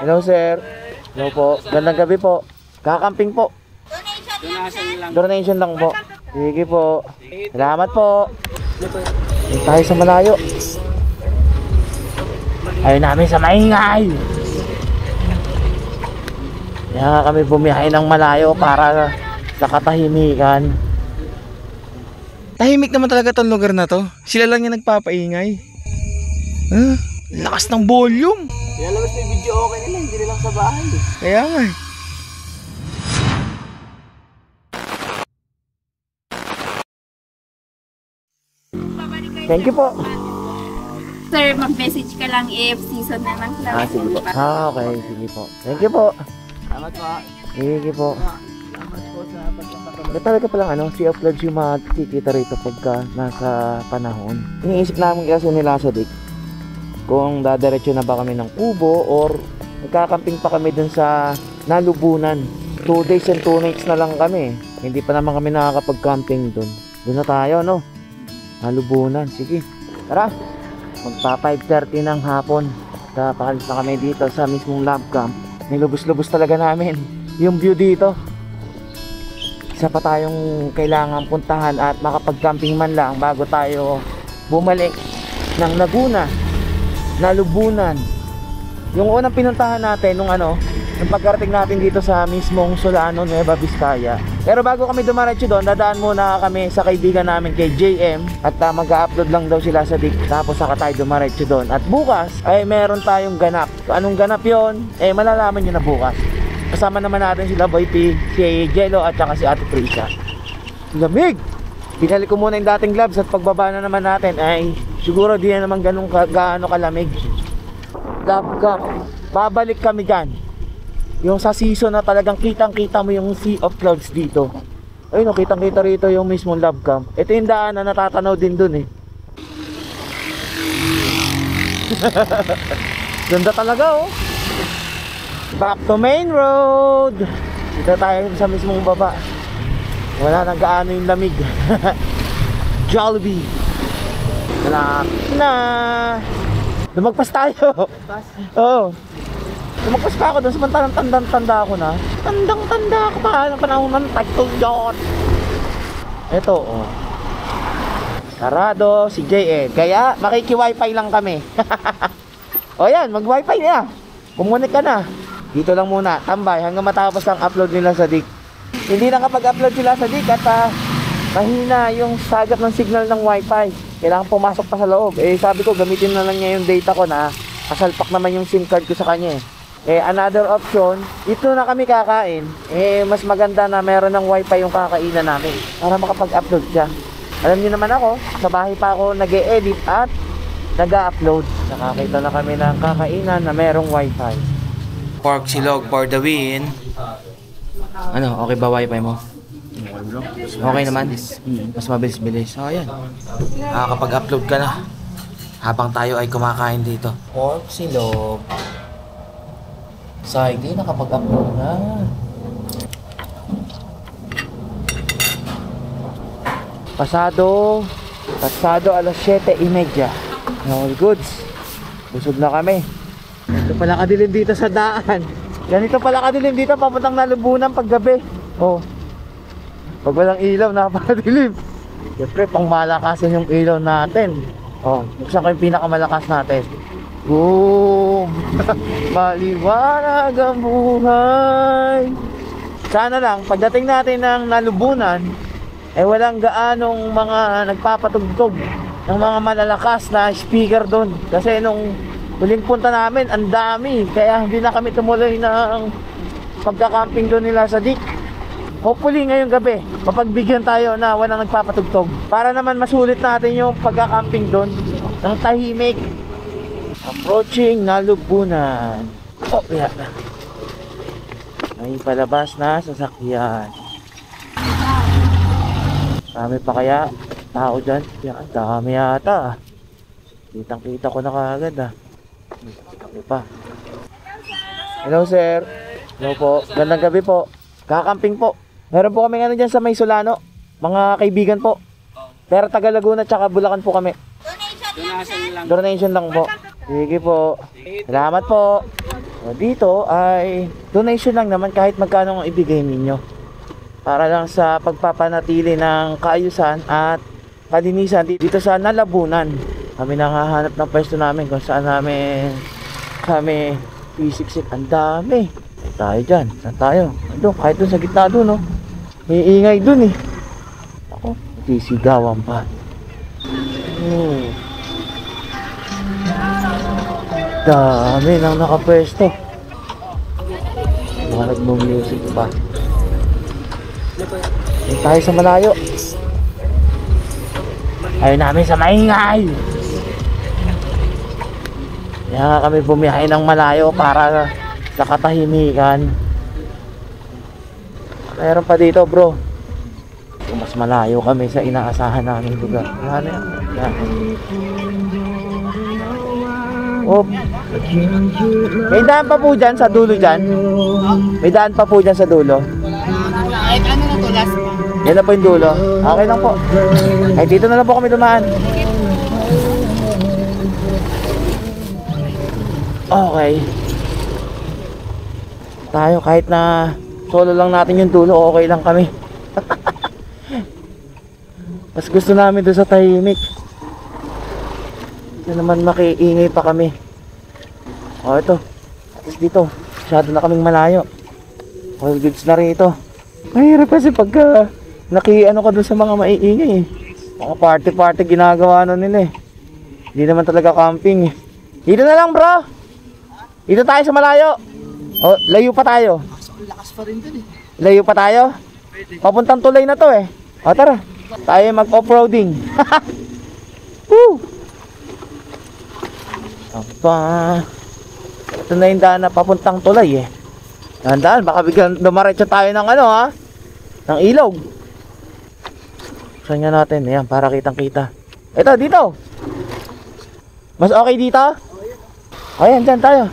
Hello sir. Hello po. Gandang gabi po. Kakamping po. Donation lang po. Sige po. Salamat po. Dito tayo sa malayo. Ayaw namin sa maingay. Kaya kami bumiyahe ng malayo para sa katahimikan. Tahimik naman talaga tong lugar na to. Sila lang yung nagpapaingay. Lakas ng volume. Kaya labas na video okay nila, hindi nilang sa bahay. Kaya nga eh. Thank you po. Sir, mag-message ka lang if season na ng club. Sige po. Okay, sige po. Thank you po. Salamat po. Sige po. Salamat po sa pagpapakabot. Talaga palang sea of clouds yung makikita rito pagka nasa panahon. Iniisip namin kasi nila sa Dick kung dadiretso na ba kami ng Kubo or magkakamping pa kami dun sa Nalubunan. 2 days and 2 nights na lang kami. Hindi pa naman kami nakakapag-camping dun. Dun na tayo, no? Nalubunan. Sige, tara. Magpa 5:30 ng hapon. Pakalis na kami dito sa mismong lab camp. Nilubos-lubos talaga namin yung view dito. Isa pa tayong kailangan puntahan at makapag-camping man lang bago tayo bumalik ng Laguna, Nalubunan. Yung unang pinuntahan natin nung pagkarating natin dito sa mismong Solano, Nueva Vizcaya. Pero bago kami dumaretso doon, dadaan muna kami sa kaibigan namin kay JM at mag-a-upload lang daw sila sa Dick. Tapos saka tayo dumaretso doon. At bukas ay meron tayong ganap. Anong ganap yon? Malalaman nyo na bukas. Kasama naman natin sila Boy P, si Jello at saka si Ate Teresa. Lamig! Binalik ko muna yung dating gloves at pagbaba na naman natin ay siguro di na naman gaano kalamig. Love Camp. Babalik kami dyan. Yung sa season na talagang kitang-kita mo yung sea of clouds dito. Ayun, no, kitang-kita rito yung mismong Love Camp. Ito yung daan na natatanaw din dun eh. Ganda talaga oh. Back to main road. Dito tayo sa mismong baba. Wala nang gaano yung lamig. Jollibee. Na. Lumagpas tayo. Oo. Lumagpas pa ako doon. Samantalang tandang-tanda ako na. Tandang-tanda ako pa. Anong panahon ng title yun. Ito oh. Sarado si JN. Kaya makiki-wifi lang kami. O yan, mag-wifi na. Kumunik ka na. Dito lang muna, tambay hanggang matapos ang upload nila sa Dick. Hindi nakapag-upload sila sa Dick at mahina yung sagap ng signal ng wifi. Kailangan pumasok pa sa loob. Sabi ko gamitin na lang niya yung data ko na kasalpak naman yung SIM card ko sa kanya. Another option, dito na kami kakain. Mas maganda na meron ng wifi yung kakainan namin para makapag-upload siya. Alam niyo naman ako, sa bahay pa ako nag-e-edit at nag-upload. Nakakita na kami ng kakainan na merong wifi. Pork silog for the win. Ano, okay ba wifi mo? Okay naman. Mas mabilis-bilis. So, ayan. Nakakapag-upload ka na habang tayo ay kumakain dito. Pork silog. Saidi, nakapag-upload na. Pasado alas 7:30. All goods. Busog na kami. Ito pala kadilim dito sa daan. Ganito pala kadilim dito papuntang Nalubunan paggabi. Oh. Pag walang ilaw, napakadilim. Siyempre, pang malakasan yung ilaw natin. Oh, buksan ko yung pinakamalakas natin. Boom! Maliwanag ang buhay. Sana lang, pagdating natin ng Nalubunan, walang gaanong mga nagpapatugtog ng mga malalakas na speaker doon. Kasi nung huling punta namin, ang dami. Kaya hindi na kami tumuloy ng pagkakamping doon nila sa Dick. Hopefully ngayong gabi, mapagbigyan tayo na walang nagpapatugtog. Para naman masulit natin yung pagkakamping doon ng tahimik. Approaching Nalubunan. Oh, yeah. May palabas na sasakyan. Dami pa kaya tao dyan? Yan, dami yata. Kitang-kita ko na kaagad Dami pa. Hello sir. Hello po. Gandang gabi po. Kakamping po. Meron po kami dyan sa May Solano. Mga kaibigan po. Pero taga Laguna tsaka Bulacan po kami. Donation lang. Donation lang po. Sige po. Salamat po. So, dito ay donation lang naman kahit magkano ang ibigay ninyo. Para lang sa pagpapanatili ng kaayusan at kalinisan dito sa Nalabunan. Kami nanghahanap ng pwesto namin kung saan namin kami pisiksik. Ang dami. Tayo dyan. Saan tayo? Doon, kahit doon sa gitna doon, no? May ingay doon eh. Ako, sisigawan pa. Dami nang nakapwesto. Mga nagmo-music pa. Doon tayo sa malayo. Ayaw namin sa maingay. Kaya nga kami bumiyahe ng malayo para sa katahimikan. Meron pa dito, bro. Mas malayo kami sa inaasahan namin lugar. Ano yan? Yan. Oh. May daan pa po dyan sa dulo dyan. May daan pa po dyan sa dulo. Kahit ano na to, last one. Yan na po yung dulo. Okay lang po. Ay, dito na lang po kami dumaan. Okay. Tayo kahit na solo lang natin yung dulo, okay lang kami. Mas gusto namin doon sa tahimik. Dito naman makiingay pa kami. O ito. At least dito. Masyado na kaming malayo. All goods na rin ito. Mahirap kasi pagka nakiano ka doon sa mga maiingay eh. Mga party ginagawa na nila eh. Hindi naman talaga camping eh. Dito na lang bro. Dito tayo sa malayo. O, layo pa tayo. Lakas pa rin dun eh. Layo pa tayo? Papuntang tulay na to eh. O tara. Tayo mag-offroading. Woo! Aba. Ito na yung daan na papuntang tulay eh. Dahan-dahan, baka biglang dumaretso tayo ng ano ha? Ng ilog. Saan nga natin? Ayan, para kitang-kita. Ito, dito. Mas okay dito? Ayan, dyan tayo.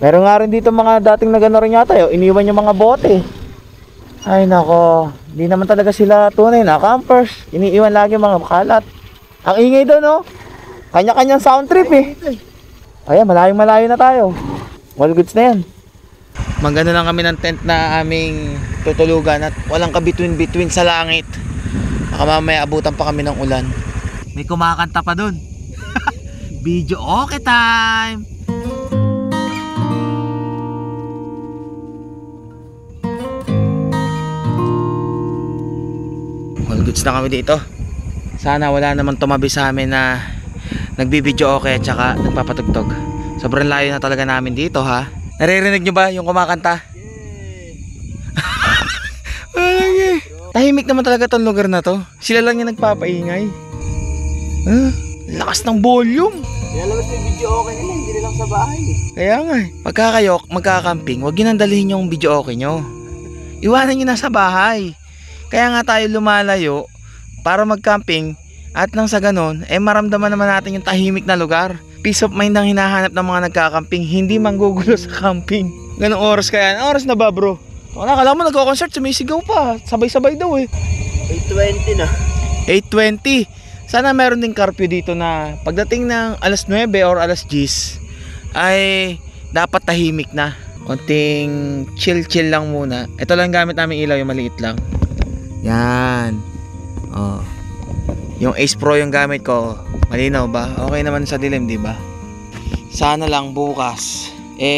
Meron nga rin dito mga dating nagano rin yata yun. Iniwan yung mga bote. Ay nako. Hindi naman talaga sila tunay na campers. Iniiwan lagi mga kalat. Ang ingay doon no. Kanya-kanyang sound trip eh. Ayan, malayong-malayo na tayo. All goods na yan. Magano lang kami ng tent na aming tutulugan at walang ka-between-between sa langit. Baka mamaya abutan pa kami ng ulan. May kumakanta pa dun. Video okay time! All goods na kami dito. Sana wala naman tumabi sa amin na nagbibideo okay at saka nagpapatugtog. Sobrang layo na talaga namin dito ha. Naririnig nyo ba yung kumakanta? Tahimik naman talaga tong lugar na to. Sila lang yung nagpapaingay. Lakas ng volume. Nilalabas yung video okay nila, hindi nilang sa bahay eh. Kaya nga pagka kayo magkakamping, huwag nyo nang dalhin yung video okay nyo. Iwanan nyo na sa bahay. Kaya nga tayo lumalayo para magcamping at nang sa ganon, maramdaman naman natin yung tahimik na lugar. Peace of mind ang hinahanap ng mga nagkakamping, hindi manggugulo sa camping. Ganong oras kaya? Anong oras na ba bro? Wala, kala mo nagko-concert, sumisigaw pa. Sabay-sabay daw eh. 8:20 na. 8:20. Sana meron ding curfew dito na pagdating ng alas 9 or alas 10 ay dapat tahimik na. Konting chill lang muna. Ito lang gamit namin ilaw, yung maliit lang. Yan. Oh. Yung Ace Pro yung gamit ko. Malinaw ba? Okay naman sa dilim, di ba? Sana lang bukas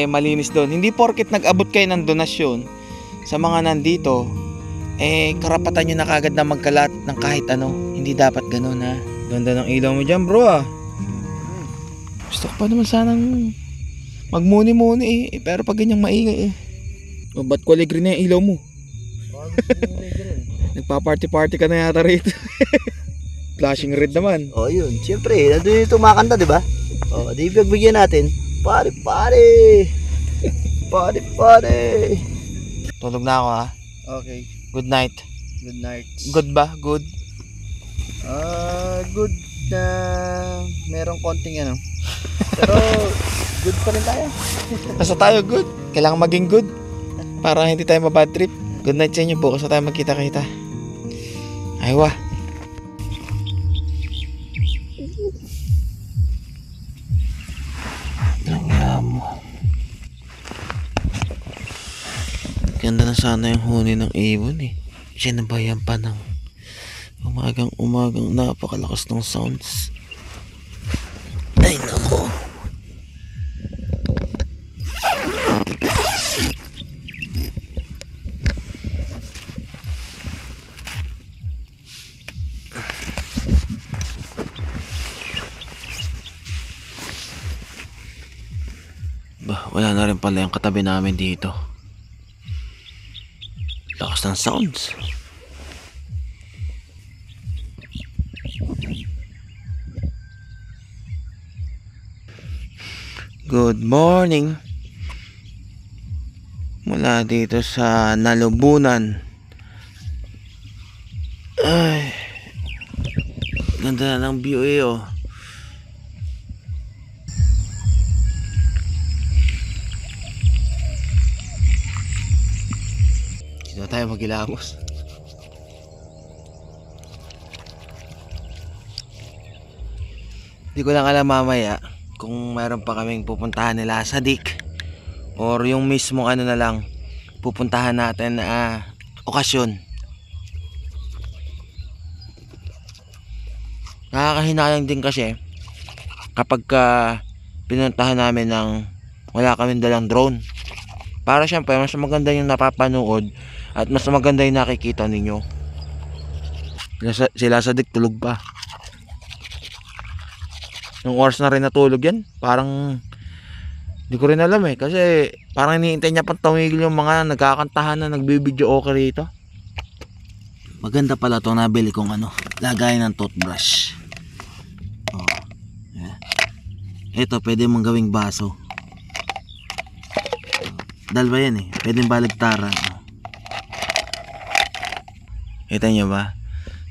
malinis doon. Hindi porket nag-abot kayo ng donasyon sa mga nandito, karapatan nyo na kagad na magkalat ng kahit ano. Hindi dapat ganun ha. Ganda ng ilaw mo dyan bro ah. Gusto ko pa naman sanang magmuni-muni pero pag ganyang maingay ba't kulay green na yung ilaw mo? Nagpa-party-party ka na yata rito. Flashing red naman. Oh yun, siyempre, nandun yung tumakanta diba? Oh, di pagbigyan natin. Party! Tulog na ako ha. Okay, Good night. good night. Good ba? Good? Good na merong konting ano. Pero good pa rin tayo. Basta tayo good. Kailangan maging good para hindi tayo mabad trip. Good night sa inyo. Bukas na tayo magkita-kita. Aywa. Ang amo. Ganda na sana yung huni ng ibon eh. Sinabayan pa ng umagang napakalakas ng sounds. Ay nako. Wala na rin pala yung katabi namin dito. Lakas ng sounds. Good morning. Mula dito sa Nalubunan. Ay, ganda na ng view eh oh. Dito tayo magilamos. Hindi ko lang alam mamaya kung mayroon pa kaming pupuntahan nila sa Dik or yung mismo ano na lang pupuntahan natin na okasyon. Nakakahinayang din kasi kapag pinuntahan namin ng wala kaming dalang drone. Para syempre mas maganda yung napapanood at mas maganda yung nakikita ninyo. Sila sa Dik tulog pa. Nung oras na rin natulog yan, parang di ko rin alam eh. Kasi parang iniintay niya pang tumigil yung mga nagkakantahan na nagbibideo okay rito. Maganda pala itong nabili kong lagay ng toothbrush. Oh, yeah. Ito pwede mong gawing baso. Dalawa yan eh, pwedeng baligtaran. Kita nyo ba?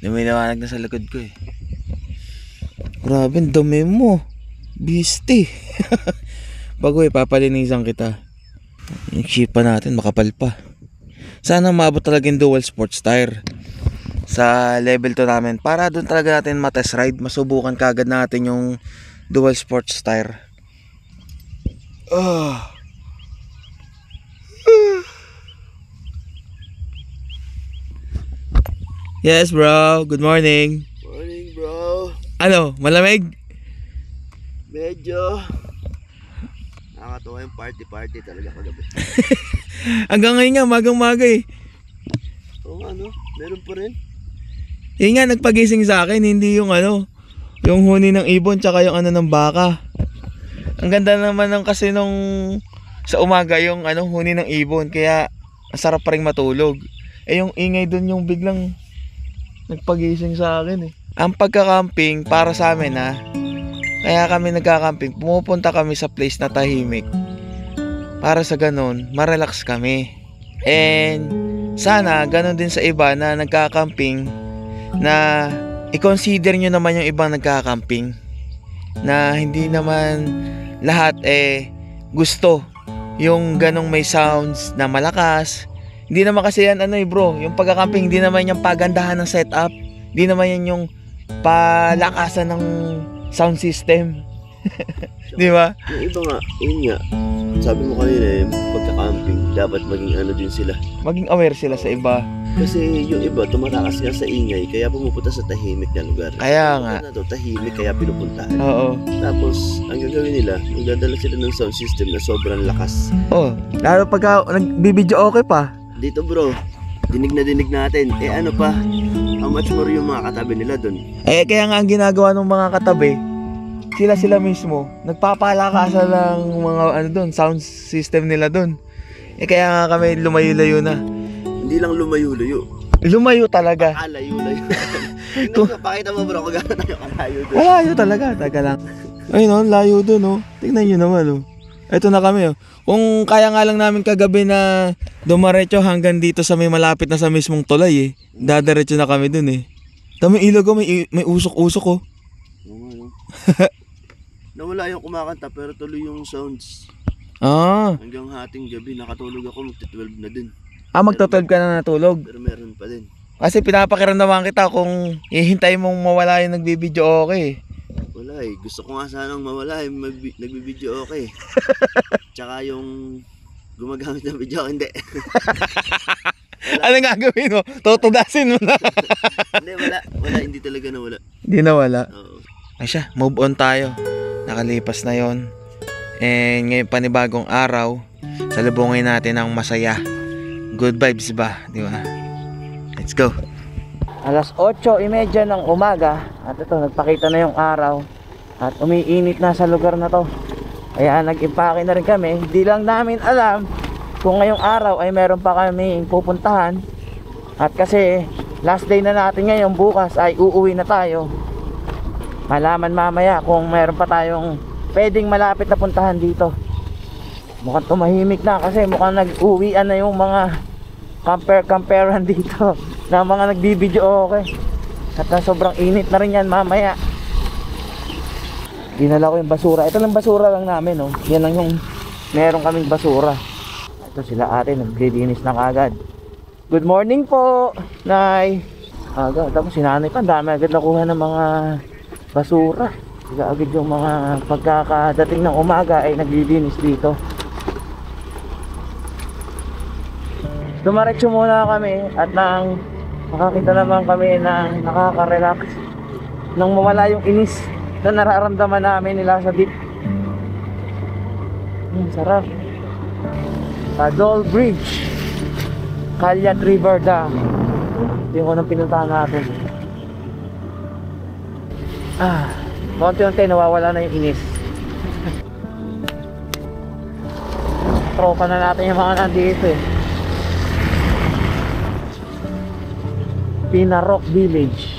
Lumilawanag na sa likod ko eh. Grabe, ang dami mo. Beastie. Bago papalinisan kita. Yung chipa natin makapal pa. Sana maabot talaga yung dual sports tire sa level 2 namin para doon talaga natin matest ride. Masubukan kagad natin yung dual sports tire. Yes bro, good morning. Morning bro. Ano, malamig? Medyo nakakatawa yung party talaga kagabi. Hanggang ngayon nga, magang-maga eh. Oo nga meron pa rin. Yun nga, nagpagising sa akin, hindi yung yung huni ng ibon tsaka yung ng baka. Ang ganda naman ng kasi nung sa umaga yung huni ng ibon, kaya ang sarap pa rin matulog. Eh yung ingay dun yung biglang nagpagising sa akin eh. Ang pagka-camping para sa amin kaya kami nagka-camping, pumupunta kami sa place na tahimik. Para sa ganun, ma-relax kami. And sana ganun din sa iba na nagka-camping na i-consider nyo naman yung ibang nagka-camping. Na hindi naman lahat gusto yung ganong may sounds na malakas. Hindi naman kasi yan bro, yung pagka-camping hindi naman yung pagandahan ng setup. Hindi naman yan yung palakasan ng sound system. Di ba? Yung iba nga, yun nga. Sabi mo kanina pagka-camping, dapat maging din sila. Maging aware sila sa iba. Kasi yung iba, tumatakas nga sa ingay, kaya pumupunta sa tahimik na lugar. Kaya nga. Tahimik, kaya pinupuntahan. Oo. Tapos, ang gagawin nila, magdadala sila ng sound system na sobrang lakas. Oh, lalo pagka nagbibideo okay pa. Dito bro, dinig na dinig natin. Ano pa, how much more yung mga katabi nila dun? Kaya nga ang ginagawa ng mga katabi, sila mismo, nagpapalakasan ng mga sound system nila dun. Kaya nga kami lumayo-layo na. Hindi lang lumayo-layo. Lumayo talaga. Layo-layo. Pakita mo bro, kung gano'n tayo kalayo dun. Layo talaga, taga lang. Ayun layo dun Tingnan nyo naman Ito na kami Kung kaya nga lang namin kagabi na dumaretso hanggang dito sa may malapit na sa mismong tulay dadaretso na kami dun Tama ilog may usok-usok Nawala yung kumakanta pero tuloy yung sounds. Hanggang hating gabi nakatulog ako, magti-12 na din. Magto-12 ka na natulog? Pero meron pa din. Kasi pinapakiramdaman kita kung hihintay mong mawala yung nagbibideo okay. Wala gusto ko nga sanang mawala nagbibideo okay. Tsaka yung Gumagamit ng video, hindi. Anong gagawin mo? Tutudasin mo na. Hindi, wala, hindi talaga nawala. Hindi nawala. Oo. Ay siya, move on tayo. Nakalipas na yon. And ngayon panibagong araw, salubungin natin ang masaya. Good vibes ba? Di ba? Let's go. Alas 8:30 ng umaga at ito nagpakita na yung araw at umiinit na sa lugar na to. Kaya nag-impake na rin kami. Hindi lang namin alam kung ngayong araw ay meron pa kami pupuntahan. At kasi last day na natin ngayon, bukas ay uuwi na tayo. Malaman mamaya kung meron pa tayong pwedeng malapit na puntahan dito. Mukhang tumahimik na kasi mukhang nag-uwian na yung mga camperan dito na mga nagbibideo okay. At sobrang init na rin yan mamaya. Dinala ko yung basura. Ito lang basura lang namin, oh. Yan lang yung meron kaming basura. Ito sila ate, naglilinis na kagad. Good morning po, Nay. Agad, tapos si nanay pa, dami agad nakuha ng mga basura. Agad yung mga pagkakadating ng umaga ay naglilinis dito. Dumaretso muna kami at nang makakita naman kami ng nakaka-relax nang mawala yung inis na nararamdaman namin nila sa deep. Sarap. Dole Bridge, Caliat River Dam. Ito yung unang pinuntahan natin. Konti-unti nawawala na yung inis. Tropa na natin yung mga nandito eh. Pinarok Village.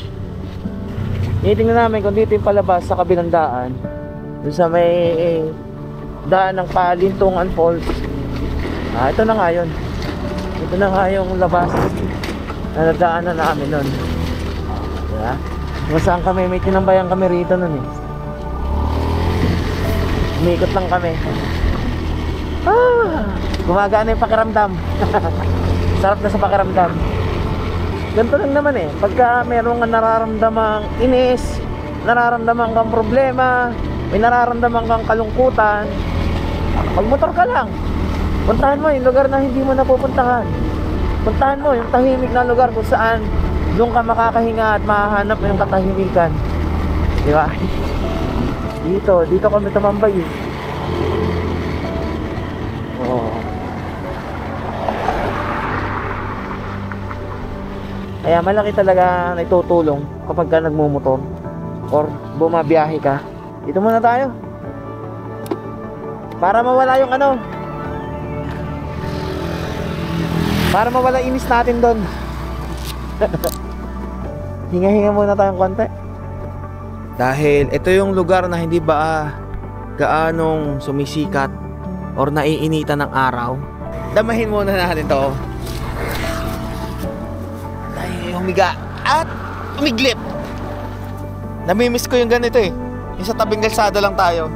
Tingnan namin kung dito yung palabas sa kabilang daan. Doon sa may daan ng Palintungan Falls. Ito na nga yun. Ito na nga yung labas na nadaanan namin nun. Diba? Kung saan kami, may tinambayan kami rito nun eh. Umikot lang kami. Gumagana yung pakiramdam. Sarap na sa pakiramdam. Ganito lang naman eh. Pagka meron kang nararamdamang inis, nararamdaman kang problema, may nararamdaman kang kalungkutan, magmotor ka lang. Puntahan mo yung lugar na hindi mo napupuntahan. Puntahan mo yung tahimik na lugar kung saan doon ka makakahinga at mahahanap yung katahimikan. Di ba? Dito kami tumambay eh. Oo. Kaya malaki talaga na itutulong kapag ka nagmumotor or bumabiyahe ka. Dito muna tayo. Para mawala yung ano. Para mawala inis natin doon. Hinga-hinga muna tayong konti. Dahil ito yung lugar na hindi ba gaanong sumisikat or naiinitan ng araw. Damahin muna natin to. Dahil humiga at umiglip. Namimiss ko yung ganito eh. Yung sa tabing kalsada lang tayo.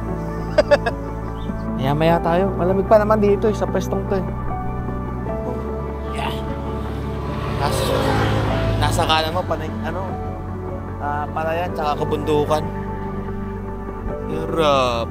Maya tayo. Malamig pa naman dito eh, sa pwestong to eh. Yeah. Nasa kanan mo, palayan, tsaka kabundukan. Hirap.